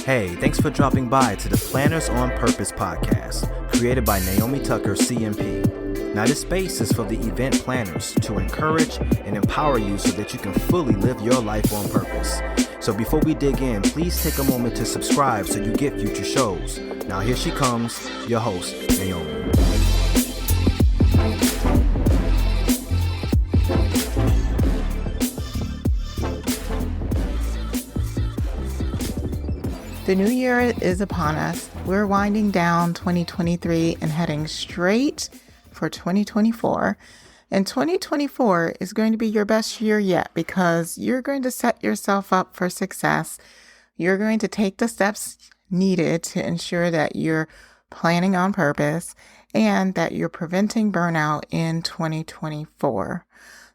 Hey, thanks for dropping by to the Planners on Purpose podcast, created by Naomi Tucker, CMP. Now, this space is for the event planners to encourage and empower you so that you can fully live your life on purpose. So before we dig in, please take a moment to subscribe so you get future shows. Now, here she comes, your host, Naomi. The new year is upon us. We're winding down 2023 and heading straight for 2024. And 2024 is going to be your best year yet because you're going to set yourself up for success. You're going to take the steps needed to ensure that you're planning on purpose and that you're preventing burnout in 2024.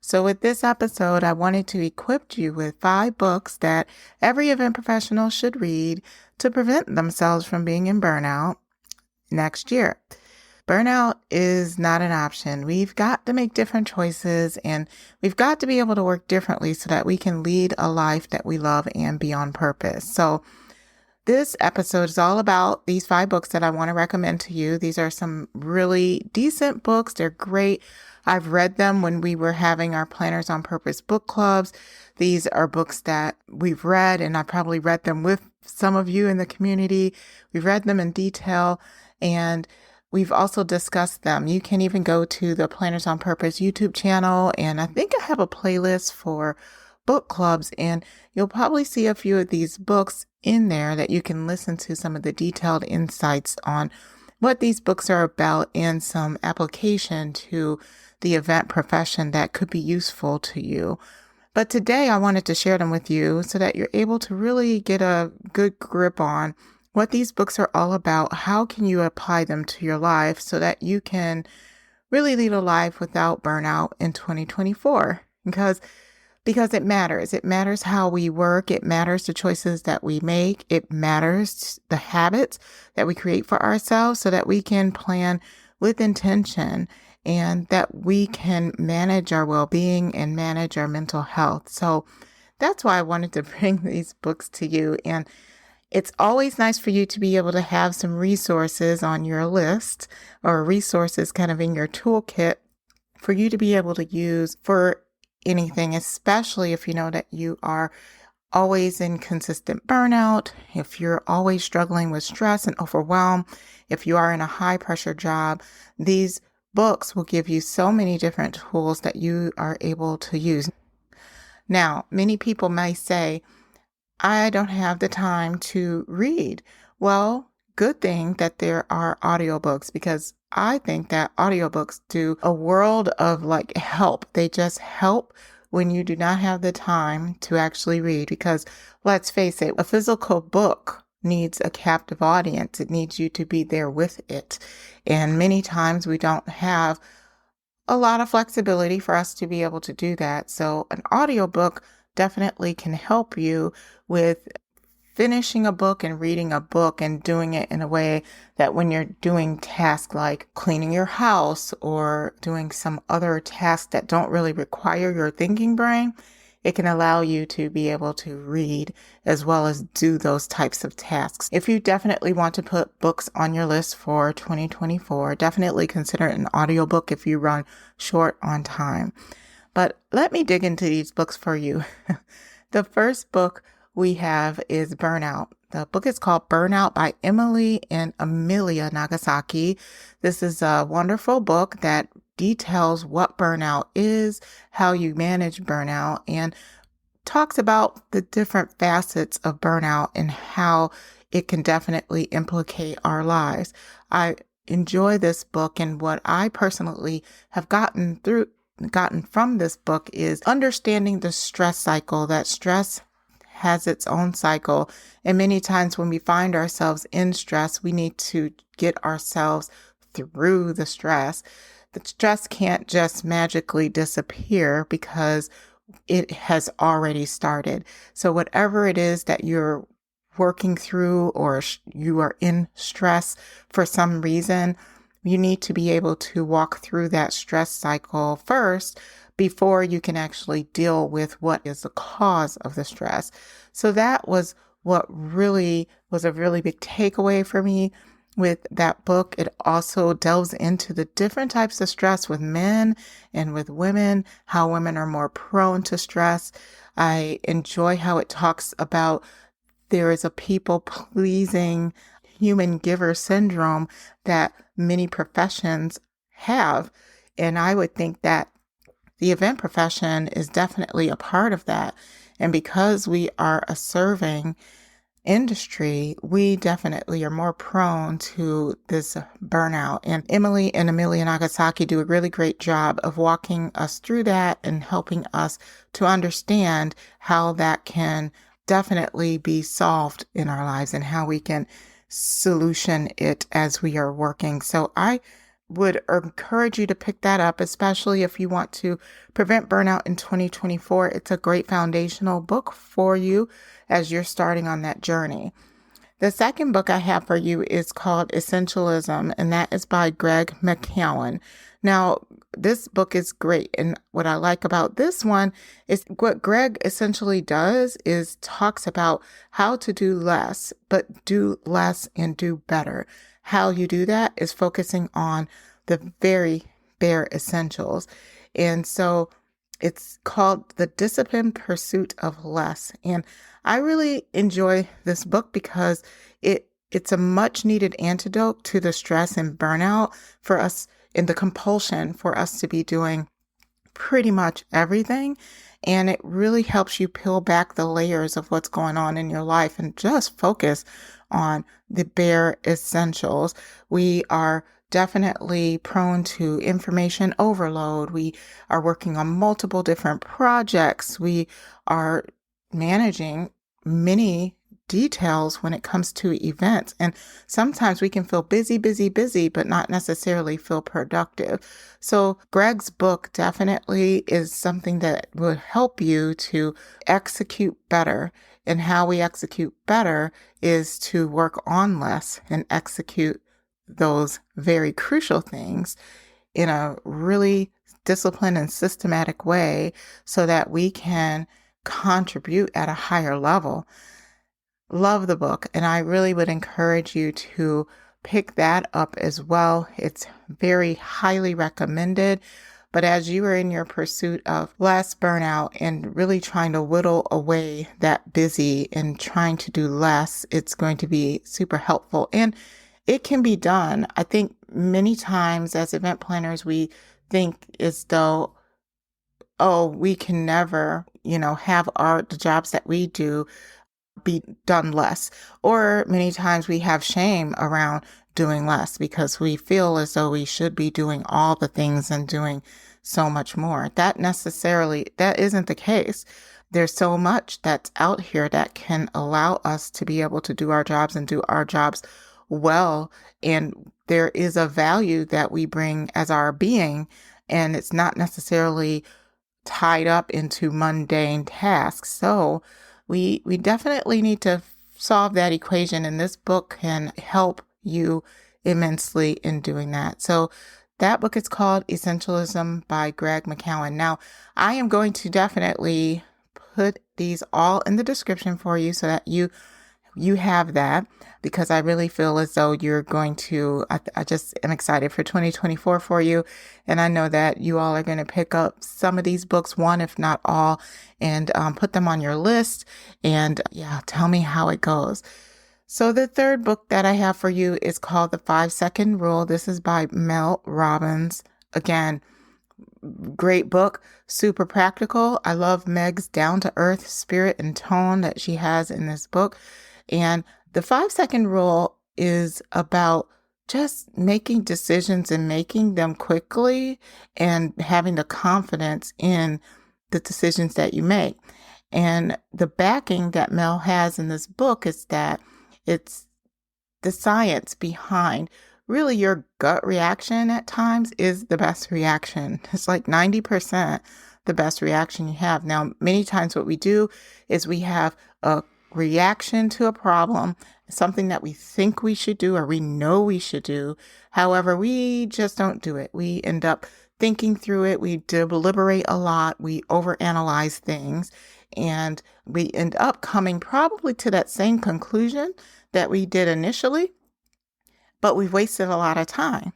So with this episode, I wanted to equip you with 5 books that every event professional should read to prevent themselves from being in burnout next year. Burnout is not an option. We've got to make different choices and we've got to be able to work differently so that we can lead a life that we love and be on purpose. So this episode is all about these 5 books that I want to recommend to you. These are some really decent books. They're great. I've read them when we were having our Planners on Purpose book clubs. These are books that we've read, and I probably read them with some of you in the community. We've read them in detail, and we've also discussed them. You can even go to the Planners on Purpose YouTube channel, and I think I have a playlist for book clubs, and you'll probably see a few of these books in there that you can listen to some of the detailed insights on what these books are about and some application to the event profession that could be useful to you. But today I wanted to share them with you so that you're able to really get a good grip on what these books are all about. How can you apply them to your life so that you can really lead a life without burnout in 2024? Because it matters. It matters how we work. It matters the choices that we make. It matters the habits that we create for ourselves so that we can plan with intention and that we can manage our well-being and manage our mental health. So that's why I wanted to bring these books to you. And it's always nice for you to be able to have some resources on your list or resources kind of in your toolkit for you to be able to use for anything, especially if you know that you are always in consistent burnout, if you're always struggling with stress and overwhelm, if you are in a high pressure job. These books will give you so many different tools that you are able to use. Now, many people may say, I don't have the time to read. Well, good thing that there are audiobooks because I think that audiobooks do a world of help. They just help when you do not have the time to actually read because let's face it, a physical book needs a captive audience. It needs you to be there with it. And many times we don't have a lot of flexibility for us to be able to do that. So an audiobook definitely can help you with finishing a book and reading a book and doing it in a way that when you're doing tasks like cleaning your house or doing some other tasks that don't really require your thinking brain, it can allow you to be able to read as well as do those types of tasks. If you definitely want to put books on your list for 2024, definitely consider an audiobook if you run short on time. But let me dig into these books for you. The first book we have is Burnout. The book is called Burnout by Emily and Amelia Nagasaki. This is a wonderful book that details what burnout is, how you manage burnout, and talks about the different facets of burnout and how it can definitely implicate our lives. I enjoy this book, and what I personally have gotten from this book is understanding the stress cycle, that stress has its own cycle. And many times when we find ourselves in stress, we need to get ourselves through the stress. The stress can't just magically disappear because it has already started. So whatever it is that you're working through or you are in stress for some reason, you need to be able to walk through that stress cycle first before you can actually deal with what is the cause of the stress. So that was what really was a really big takeaway for me with that book. It also delves into the different types of stress with men and with women, how women are more prone to stress. I enjoy how it talks about there is a people-pleasing human giver syndrome that many professions have. And I would think that the event profession is definitely a part of that. And because we are a serving industry, we definitely are more prone to this burnout. And Emily and Amelia Nagasaki do a really great job of walking us through that and helping us to understand how that can definitely be solved in our lives and how we can solution it as we are working. So I would encourage you to pick that up, especially if you want to prevent burnout in 2024. It's a great foundational book for you as you're starting on that journey. The second book I have for you is called Essentialism, and that is by Greg McKeown. Now, this book is great, and what I like about this one is what Greg essentially does is talks about how to do less, but do less and do better. How you do that is focusing on the very bare essentials. And so it's called The Disciplined Pursuit of Less. And I really enjoy this book because it's a much needed antidote to the stress and burnout for us and the compulsion for us to be doing pretty much everything. And it really helps you peel back the layers of what's going on in your life and just focus on the bare essentials. We are definitely prone to information overload. We are working on multiple different projects. We are managing many details when it comes to events. And sometimes we can feel busy, but not necessarily feel productive. So Greg's book definitely is something that will help you to execute better. And how we execute better is to work on less and execute those very crucial things in a really disciplined and systematic way so that we can contribute at a higher level. Love the book, and I really would encourage you to pick that up as well. It's very highly recommended. But as you are in your pursuit of less burnout and really trying to whittle away that busy and trying to do less, it's going to be super helpful. And it can be done. I think many times as event planners, we think as though, oh, we can never, have the jobs that we do be done less. Or many times we have shame around doing less because we feel as though we should be doing all the things and doing so much more. That isn't the case. There's so much that's out here that can allow us to be able to do our jobs and do our jobs well. And there is a value that we bring as our being, and it's not necessarily tied up into mundane tasks. So we definitely need to solve that equation, and this book can help you immensely in doing that. So that book is called Essentialism by Greg McKeown. Now, I am going to definitely put these all in the description for you so that you have that, because I really feel as though you're going to, I just am excited for 2024 for you. And I know that you all are going to pick up some of these books, one, if not all, and put them on your list. And tell me how it goes. So the third book that I have for you is called The 5-Second Rule. This is by Mel Robbins. Again, great book, super practical. I love Meg's down-to-earth spirit and tone that she has in this book. And the 5-second rule is about just making decisions and making them quickly and having the confidence in the decisions that you make. And the backing that Mel has in this book is that it's the science behind really your gut reaction at times is the best reaction. It's like 90% the best reaction you have. Now, many times what we do is we have a reaction to a problem, something that we think we should do or we know we should do. However, we just don't do it. We end up thinking through it. We deliberate a lot. We overanalyze things, and we end up coming probably to that same conclusion that we did initially, but we've wasted a lot of time.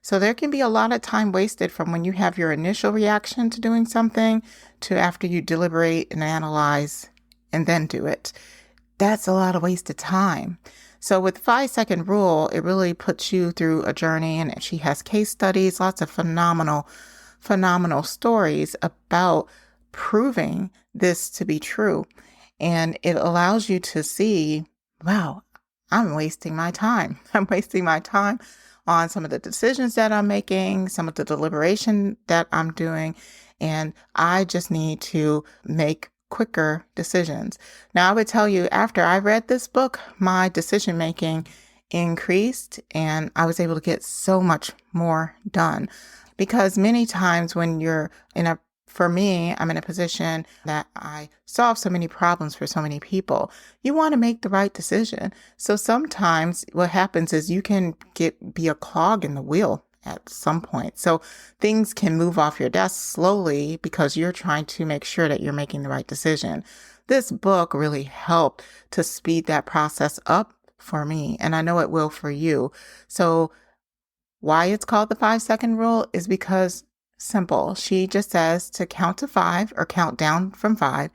So there can be a lot of time wasted from when you have your initial reaction to doing something to after you deliberate and analyze and then do it. That's a lot of wasted time. So with the 5-second rule, it really puts you through a journey, and she has case studies, lots of phenomenal stories about proving this to be true. And it allows you to see, wow, I'm wasting my time. I'm wasting my time on some of the decisions that I'm making, some of the deliberation that I'm doing, and I just need to make quicker decisions. Now, I would tell you, after I read this book, my decision making increased and I was able to get so much more done. Because many times when for me, I'm in a position that I solve so many problems for so many people. You want to make the right decision. So sometimes what happens is you can be a clog in the wheel at some point. So things can move off your desk slowly because you're trying to make sure that you're making the right decision. This book really helped to speed that process up for me, and I know it will for you. So why it's called the 5-second rule is because simple. She just says to count to 5 or count down from 5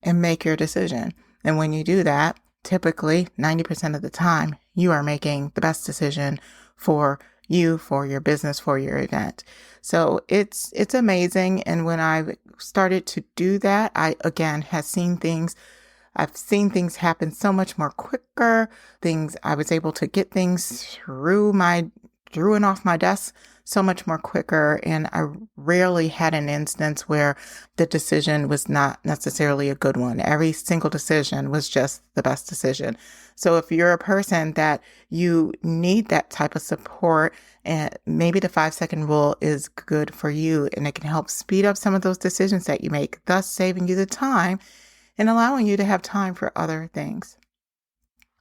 and make your decision. And when you do that, typically 90% of the time, you are making the best decision for you, for your business, for your event. So it's amazing. And when I started to do that, I've seen things happen so much more quicker. I was able to get things through and off my desk so much more quicker. And I rarely had an instance where the decision was not necessarily a good one. Every single decision was just the best decision. So if you're a person that you need that type of support, and maybe the 5-second rule is good for you, and it can help speed up some of those decisions that you make, thus saving you the time and allowing you to have time for other things.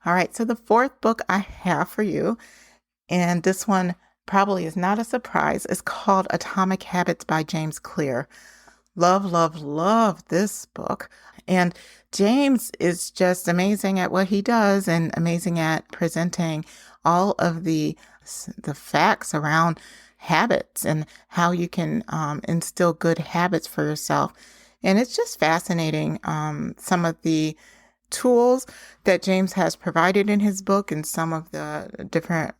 All right. So the 4th book I have for you, and this one probably is not a surprise, is called Atomic Habits by James Clear. Love this book. And James is just amazing at what he does and amazing at presenting all of the facts around habits and how you can instill good habits for yourself. And it's just fascinating, some of the tools that James has provided in his book and some of the different,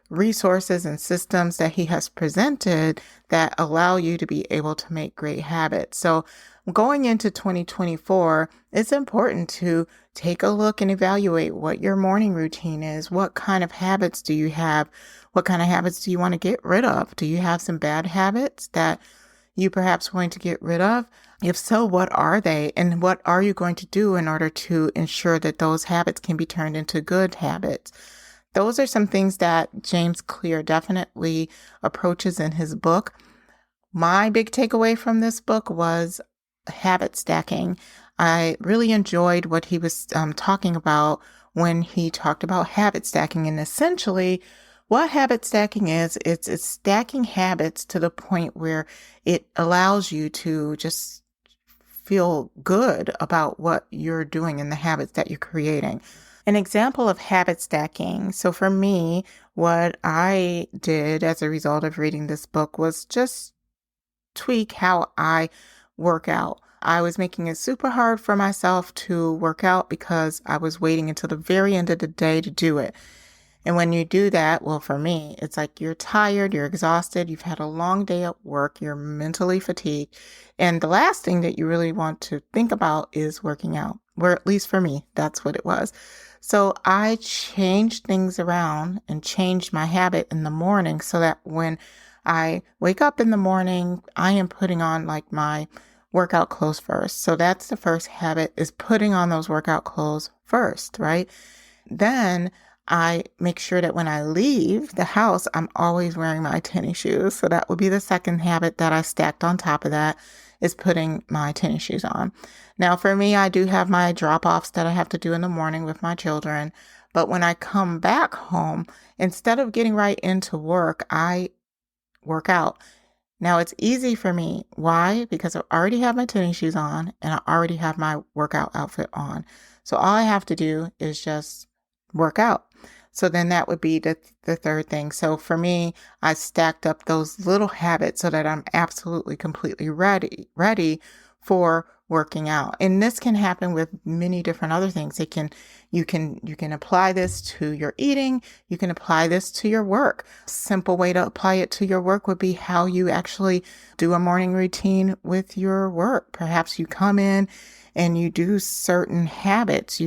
resources and systems that he has presented that allow you to be able to make great habits. So going into 2024, it's important to take a look and evaluate what your morning routine is. What kind of habits do you have? What kind of habits do you want to get rid of? Do you have some bad habits that you perhaps going to get rid of? If so, what are they? And what are you going to do in order to ensure that those habits can be turned into good habits? Those are some things that James Clear definitely approaches in his book. My big takeaway from this book was habit stacking. I really enjoyed what he was talking about when he talked about habit stacking. And essentially, what habit stacking is, it's stacking habits to the point where it allows you to just feel good about what you're doing and the habits that you're creating. An example of habit stacking. So for me, what I did as a result of reading this book was just tweak how I work out. I was making it super hard for myself to work out because I was waiting until the very end of the day to do it. And when you do that, well, for me, it's like you're tired, you're exhausted, you've had a long day at work, you're mentally fatigued. And the last thing that you really want to think about is working out. Or at least for me, that's what it was. So I changed things around and changed my habit in the morning so that when I wake up in the morning, I am putting on like my workout clothes first. So that's the first habit, is putting on those workout clothes first, right? Then I make sure that when I leave the house, I'm always wearing my tennis shoes. So that would be the second habit that I stacked on top of that, is putting my tennis shoes on. Now, for me, I do have my drop-offs that I have to do in the morning with my children, But when I come back home, instead of getting right into work, I work out. Now it's easy for me. Why? Because I already have my tennis shoes on and I already have my workout outfit on. So all I have to do is just work out. So then that would be the third thing. So for me, I stacked up those little habits so that I'm absolutely completely ready for working out. And this can happen with many different other things. You can apply this to your eating. You can apply this to your work. Simple way to apply it to your work would be how you actually do a morning routine with your work. Perhaps you come in and you do certain habits.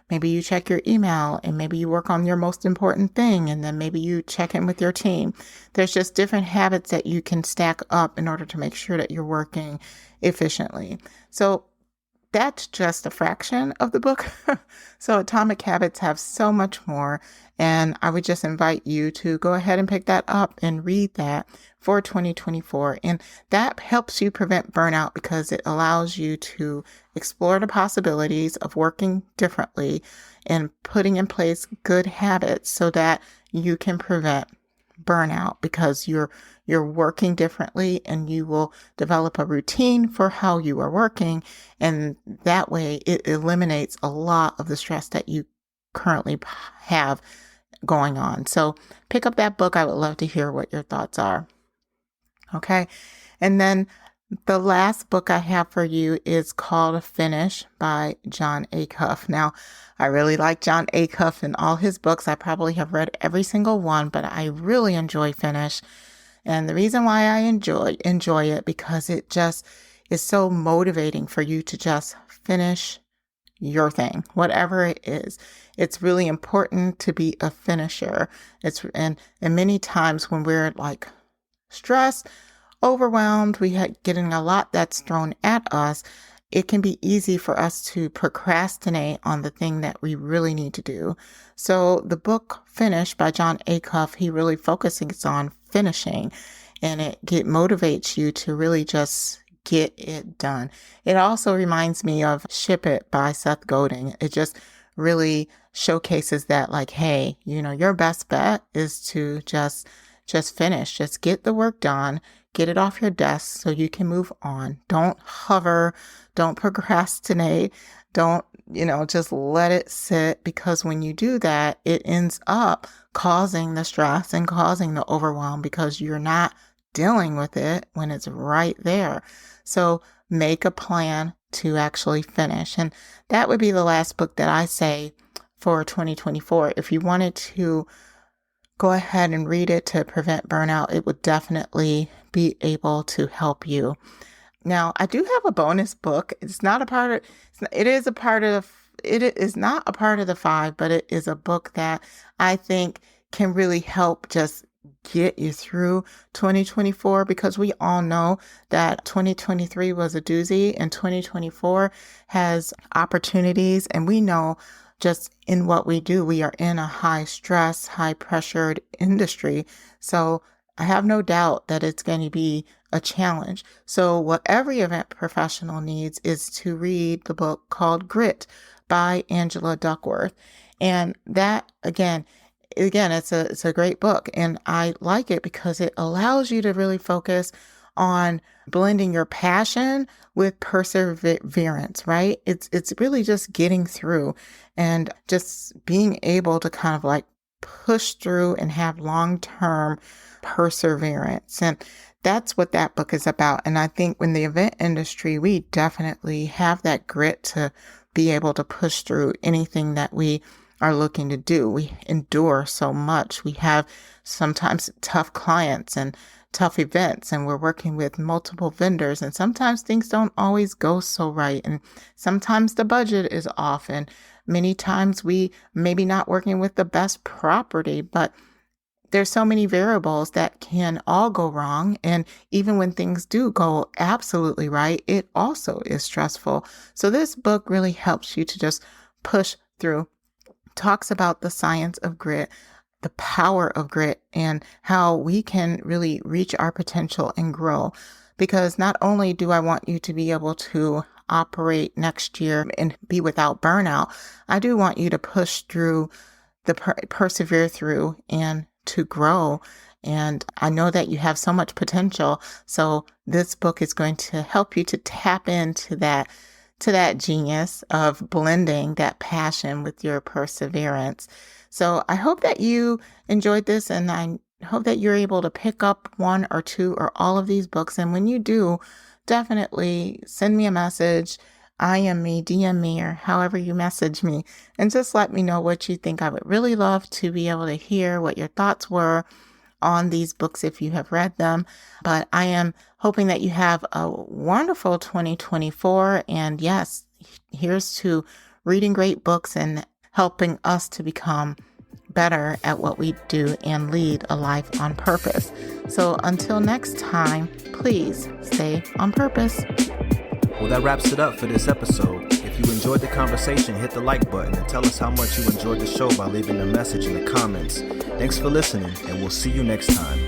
Maybe you check your email and maybe you work on your most important thing and then maybe you check in with your team. There's just different habits that you can stack up in order to make sure that you're working efficiently. So that's just a fraction of the book. So Atomic Habits have so much more. And I would just invite you to go ahead and pick that up and read that for 2024. And that helps you prevent burnout because it allows you to explore the possibilities of working differently and putting in place good habits so that you can prevent burnout because you're working differently and you will develop a routine for how you are working. And that way it eliminates a lot of the stress that you currently have going on. So pick up that book. I would love to hear what your thoughts are. Okay. And then the last book I have for you is called Finish by Jon Acuff. Now, I really like Jon Acuff and all his books. I probably have read every single one, but I really enjoy Finish. And the reason why I enjoy it because it just is so motivating for you to just finish your thing, whatever it is. It's really important to be a finisher. And many times when we're like stressed, overwhelmed, getting a lot that's thrown at us, it can be easy for us to procrastinate on the thing that we really need to do. So the book Finish by Jon Acuff, he really focuses on finishing, and it motivates you to really just get it done. It also reminds me of Ship It by Seth Godin. It just really showcases that like, hey, your best bet is to just finish, just get the work done, get it off your desk so you can move on. Don't hover, don't procrastinate, don't, just let it sit, because when you do that, it ends up causing the stress and causing the overwhelm because you're not dealing with it when it's right there. So make a plan to actually finish. And that would be the last book that I say for 2024. If you wanted to go ahead and read it to prevent burnout, it would definitely be able to help you. Now, I do have a bonus book. It is not a part of the 5, but it is a book that I think can really help just get you through 2024, because we all know that 2023 was a doozy and 2024 has opportunities, and we know just in what we do, we are in a high stress, high pressured industry. So I have no doubt that it's going to be a challenge. So what every event professional needs is to read the book called Grit by Angela Duckworth. And that, again, it's a great book. And I like it because it allows you to really focus on blending your passion with perseverance, right? It's really just getting through and just being able to kind of like push through and have long-term perseverance. And that's what that book is about. And I think in the event industry, we definitely have that grit to be able to push through anything that we are looking to do. We endure so much. We have sometimes tough clients and tough events, and we're working with multiple vendors, and sometimes things don't always go so right, and sometimes the budget is off, and many times we maybe not working with the best property, but there's so many variables that can all go wrong. And even when things do go absolutely right, it also is stressful. So this book really helps you to just push through. Talks about the science of grit, the power of grit, and how we can really reach our potential and grow. Because not only do I want you to be able to operate next year and be without burnout, I do want you to push through persevere through and to grow. And I know that you have so much potential. So this book is going to help you to tap into that genius of blending that passion with your perseverance. So I hope that you enjoyed this, and I hope that you're able to pick up one or two or all of these books. And when you do, definitely send me a message. IM me, DM me, or however you message me, and just let me know what you think. I would really love to be able to hear what your thoughts were on these books if you have read them. But I am hoping that you have a wonderful 2024. And yes, here's to reading great books and helping us to become better at what we do and lead a life on purpose. So until next time, please stay on purpose. Well, that wraps it up for this episode. If you enjoyed the conversation, hit the like button and tell us how much you enjoyed the show by leaving a message in the comments. Thanks for listening, and we'll see you next time.